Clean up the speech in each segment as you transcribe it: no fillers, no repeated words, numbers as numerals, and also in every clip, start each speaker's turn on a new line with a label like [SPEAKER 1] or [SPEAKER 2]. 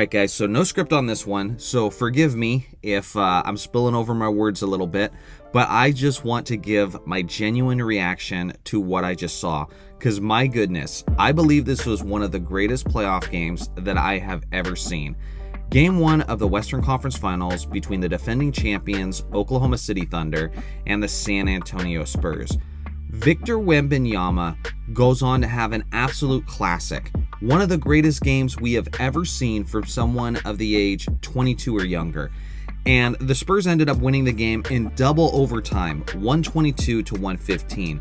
[SPEAKER 1] Alright guys, so no script on this one, so forgive me if I'm spilling over my words a little bit, but I just want to give my genuine reaction to what I just saw, because my goodness, I believe this was one of the greatest playoff games that I have ever seen. Game 1 of the Western Conference Finals between the defending champions Oklahoma City Thunder and the San Antonio Spurs. Victor Wembanyama goes on to have an absolute classic, one of the greatest games we have ever seen from someone of the age 22 or younger. And the Spurs ended up winning the game in double overtime, 122 to 115.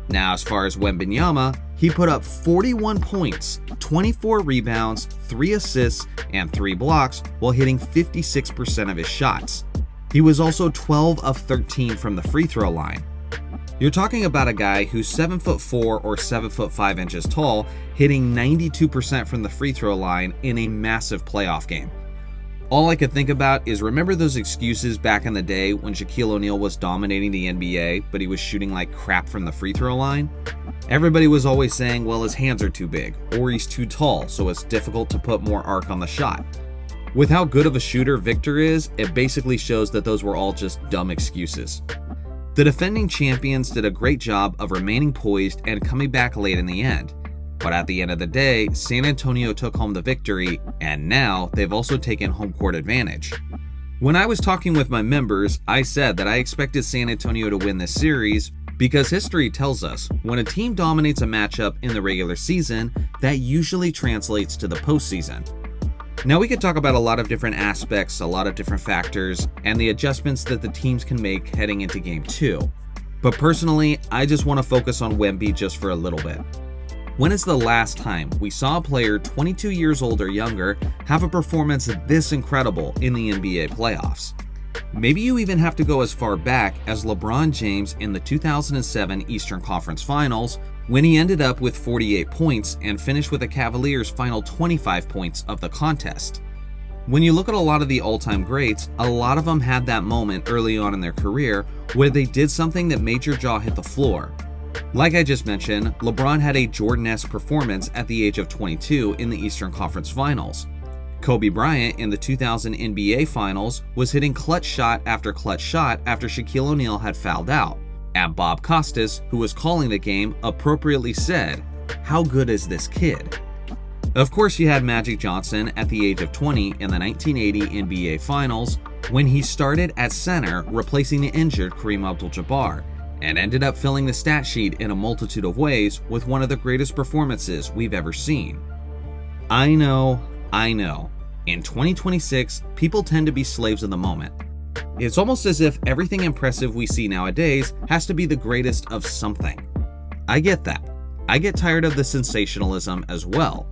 [SPEAKER 1] Now, as far as Wembanyama, he put up 41 points, 24 rebounds, 3 assists, and 3 blocks while hitting 56% of his shots. He was also 12 of 13 from the free throw line. You're talking about a guy who's 7'4" or 7'5" inches tall, hitting 92% from the free throw line in a massive playoff game. All I could think about is, remember those excuses back in the day when Shaquille O'Neal was dominating the NBA, but he was shooting like crap from the free throw line? Everybody was always saying, well, his hands are too big, or he's too tall, so it's difficult to put more arc on the shot. With how good of a shooter Victor is, it basically shows that those were all just dumb excuses. The defending champions did a great job of remaining poised and coming back late in the end. But at the end of the day, San Antonio took home the victory, and now they've also taken home court advantage. When I was talking with my members, I said that I expected San Antonio to win this series because history tells us when a team dominates a matchup in the regular season, that usually translates to the postseason. Now, we could talk about a lot of different aspects, a lot of different factors, and the adjustments that the teams can make heading into Game 2. But personally, I just want to focus on Wemby just for a little bit. When is the last time we saw a player 22 years old or younger have a performance this incredible in the NBA playoffs? Maybe you even have to go as far back as LeBron James in the 2007 Eastern Conference Finals, when he ended up with 48 points and finished with the Cavaliers' final 25 points of the contest. When you look at a lot of the all-time greats, a lot of them had that moment early on in their career where they did something that made your jaw hit the floor. Like I just mentioned, LeBron had a Jordan-esque performance at the age of 22 in the Eastern Conference Finals. Kobe Bryant in the 2000 NBA Finals was hitting clutch shot after Shaquille O'Neal had fouled out. And Bob Costas, who was calling the game, appropriately said, "How good is this kid?" Of course, you had Magic Johnson at the age of 20 in the 1980 NBA Finals when he started at center, replacing the injured Kareem Abdul-Jabbar, and ended up filling the stat sheet in a multitude of ways with one of the greatest performances we've ever seen. I know. In 2026, people tend to be slaves of the moment. It's almost as if everything impressive we see nowadays has to be the greatest of something. I get that. I get tired of the sensationalism as well.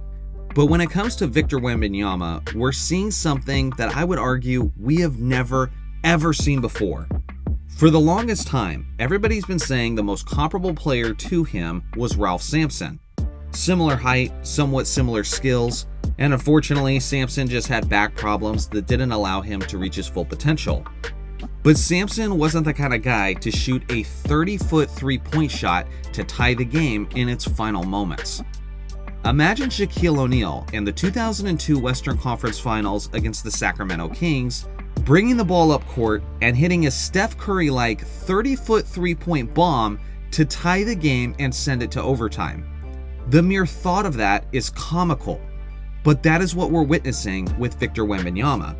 [SPEAKER 1] But when it comes to Victor Wembanyama, we're seeing something that I would argue we have never, ever seen before. For the longest time, everybody's been saying the most comparable player to him was Ralph Sampson. Similar height, somewhat similar skills, and unfortunately, Sampson just had back problems that didn't allow him to reach his full potential. But Sampson wasn't the kind of guy to shoot a 30-foot three-point shot to tie the game in its final moments. Imagine Shaquille O'Neal in the 2002 Western Conference Finals against the Sacramento Kings, bringing the ball up court and hitting a Steph Curry-like 30-foot three-point bomb to tie the game and send it to overtime. The mere thought of that is comical. But that is what we're witnessing with Victor Wembanyama.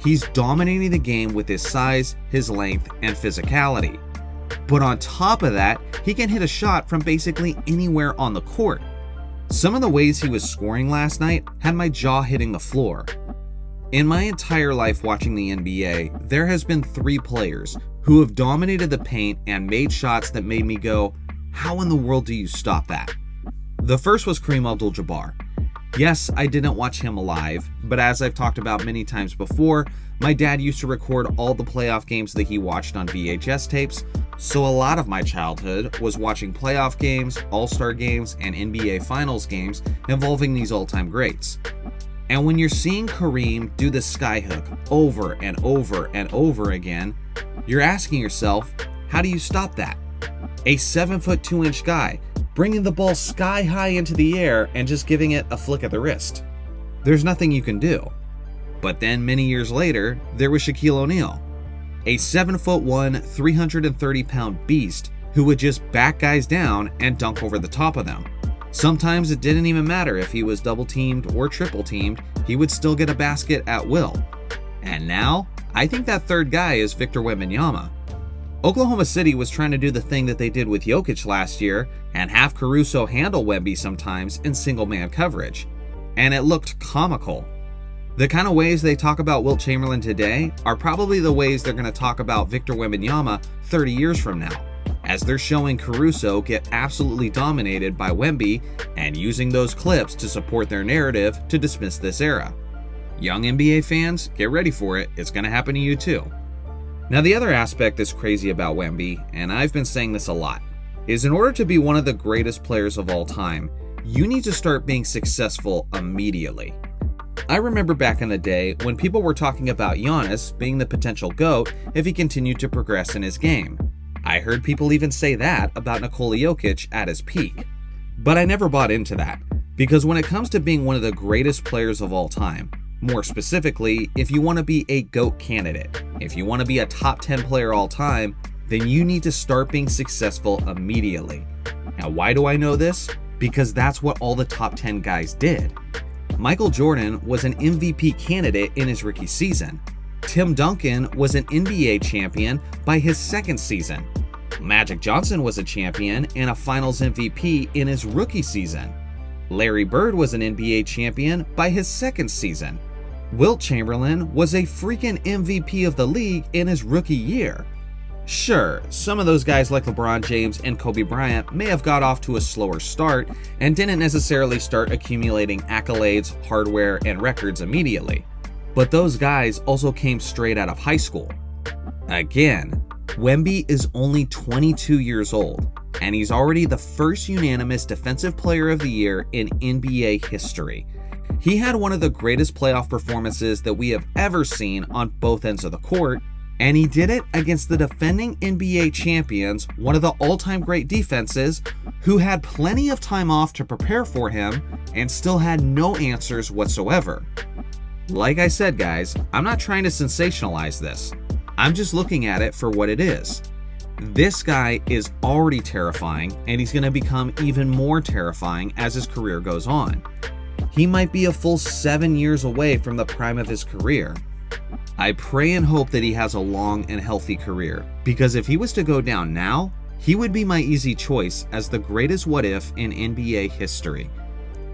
[SPEAKER 1] He's dominating the game with his size, his length, and physicality. But on top of that, he can hit a shot from basically anywhere on the court. Some of the ways he was scoring last night had my jaw hitting the floor. In my entire life watching the NBA, there has been 3 players who have dominated the paint and made shots that made me go, how in the world do you stop that? The first was Kareem Abdul-Jabbar. Yes, I didn't watch him live, but as I've talked about many times before, my dad used to record all the playoff games that he watched on VHS tapes, so a lot of my childhood was watching playoff games, all-star games, and NBA Finals games involving these all-time greats. And when you're seeing Kareem do the skyhook over and over and over again, you're asking yourself, how do you stop that? A 7'2" 2-inch guy bringing the ball sky high into the air and just giving it a flick of the wrist. There's nothing you can do. But then many years later, there was Shaquille O'Neal, a 7'1", 330-pound beast who would just back guys down and dunk over the top of them. Sometimes it didn't even matter if he was double-teamed or triple-teamed, he would still get a basket at will. And now, I think that third guy is Victor Wembanyama. Oklahoma City was trying to do the thing that they did with Jokic last year and have Caruso handle Wemby sometimes in single-man coverage. And it looked comical. The kind of ways they talk about Wilt Chamberlain today are probably the ways they're going to talk about Victor Wembanyama 30 years from now, as they're showing Caruso get absolutely dominated by Wemby and using those clips to support their narrative to dismiss this era. Young NBA fans, get ready for it, it's going to happen to you too. Now the other aspect that's crazy about Wemby, and I've been saying this a lot, is in order to be one of the greatest players of all time, you need to start being successful immediately. I remember back in the day when people were talking about Giannis being the potential GOAT if he continued to progress in his game. I heard people even say that about Nikola Jokic at his peak. But I never bought into that, because when it comes to being one of the greatest players of all time, more specifically, if you want to be a GOAT candidate, if you want to be a top 10 player all time, then you need to start being successful immediately. Now, why do I know this? Because that's what all the top 10 guys did. Michael Jordan was an MVP candidate in his rookie season. Tim Duncan was an NBA champion by his second season. Magic Johnson was a champion and a Finals MVP in his rookie season. Larry Bird was an NBA champion by his second season. Wilt Chamberlain was a freaking MVP of the league in his rookie year. Sure, some of those guys like LeBron James and Kobe Bryant may have got off to a slower start and didn't necessarily start accumulating accolades, hardware, and records immediately. But those guys also came straight out of high school. Again, Wemby is only 22 years old, and he's already the first unanimous Defensive Player of the Year in NBA history. He had one of the greatest playoff performances that we have ever seen on both ends of the court, and he did it against the defending NBA champions, one of the all-time great defenses, who had plenty of time off to prepare for him and still had no answers whatsoever. Like I said, guys, I'm not trying to sensationalize this. I'm just looking at it for what it is. This guy is already terrifying, and he's going to become even more terrifying as his career goes on. He might be a full 7 years away from the prime of his career. I pray and hope that he has a long and healthy career, because if he was to go down now, he would be my easy choice as the greatest what if in NBA history.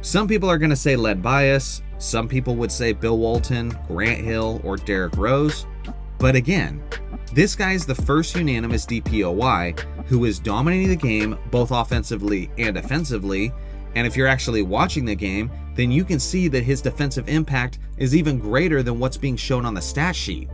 [SPEAKER 1] Some people are going to say Len Bias, some people would say Bill Walton, Grant Hill, or Derrick Rose. But again, this guy is the first unanimous DPOY who is dominating the game both offensively and defensively, and if you're actually watching the game, then you can see that his defensive impact is even greater than what's being shown on the stat sheet.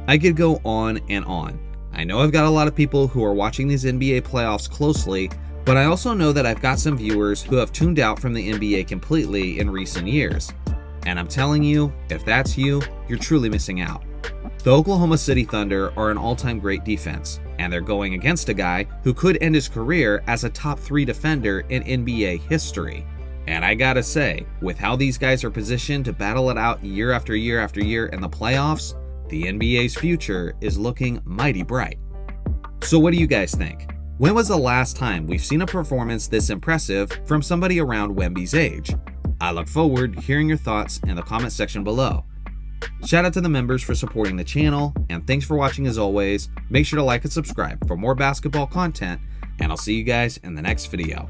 [SPEAKER 1] I could go on and on. I know I've got a lot of people who are watching these NBA playoffs closely, but I also know that I've got some viewers who have tuned out from the NBA completely in recent years. And I'm telling you, if that's you, you're truly missing out. The Oklahoma City Thunder are an all-time great defense, and they're going against a guy who could end his career as a top 3 defender in NBA history. And I gotta say, with how these guys are positioned to battle it out year after year after year in the playoffs, the NBA's future is looking mighty bright. So what do you guys think? When was the last time we've seen a performance this impressive from somebody around Wemby's age? I look forward to hearing your thoughts in the comment section below. Shout out to the members for supporting the channel, and thanks for watching as always. Make sure to like and subscribe for more basketball content, and I'll see you guys in the next video.